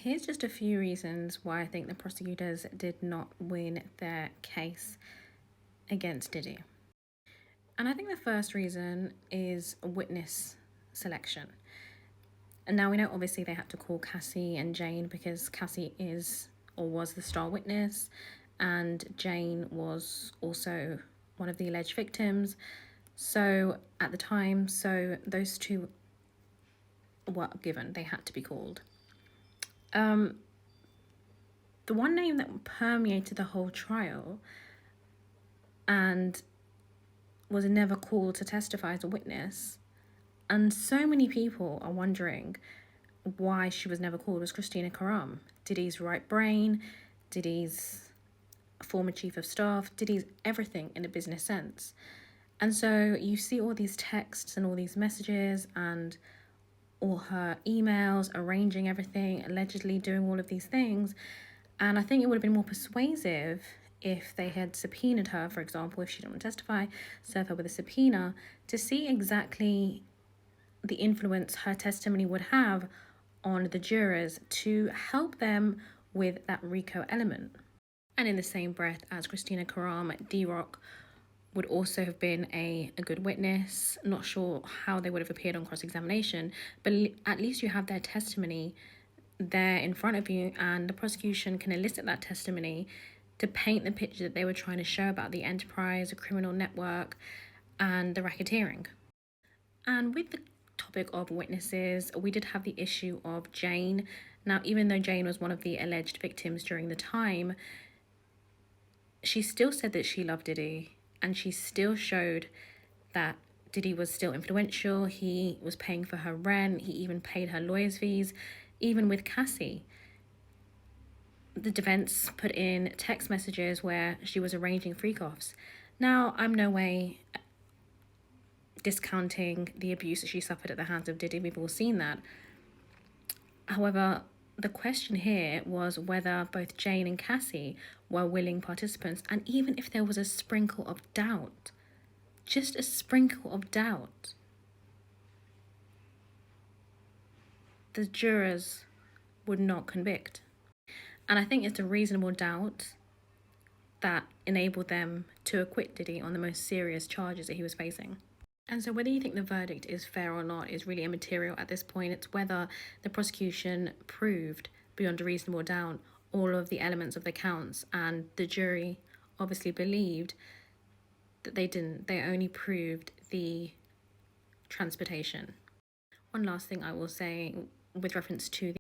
Here's just a few reasons why I think the prosecutors did not win their case against Diddy. And I think the first reason is witness selection. And now we know obviously they had to call Cassie and Jane because Cassie is or was the star witness, and Jane was also one of the alleged victims. So at the time, those two were given, they had to be called. The one name that permeated the whole trial and was never called to testify as a witness, and so many people are wondering why she was never called, was Christina Karam. Diddy's right brain, Diddy's former chief of staff, Diddy's everything in a business sense. And so you see all these texts and all these messages and all her emails, arranging everything, allegedly doing all of these things. And I think it would have been more persuasive if they had subpoenaed her, for example, if she didn't want to testify, serve her with a subpoena to see exactly the influence her testimony would have on the jurors to help them with that RICO element. And in the same breath as Christina Karam, D-Rock would also have been a good witness. Not sure how they would have appeared on cross-examination, but at least you have their testimony there in front of you, and the prosecution can elicit that testimony to paint the picture that they were trying to show about the enterprise, the criminal network, and the racketeering. And with the topic of witnesses, we did have the issue of Jane. Now, even though Jane was one of the alleged victims during the time, she still said that she loved Diddy, and she still showed that Diddy was still influential. He was paying for her rent. He even paid her lawyer's fees, even with Cassie. The defense put in text messages where she was arranging freak-offs. Now, I'm no way discounting the abuse that she suffered at the hands of Diddy. We've all seen that. However, the question here was whether both Jane and Cassie were willing participants, and even if there was a sprinkle of doubt, just a sprinkle of doubt, the jurors would not convict. And I think it's a reasonable doubt that enabled them to acquit Diddy on the most serious charges that he was facing. And so whether you think the verdict is fair or not is really immaterial at this point. It's whether the prosecution proved beyond a reasonable doubt all of the elements of the counts, and the jury obviously believed that they didn't. They only proved the transportation. One last thing I will say with reference to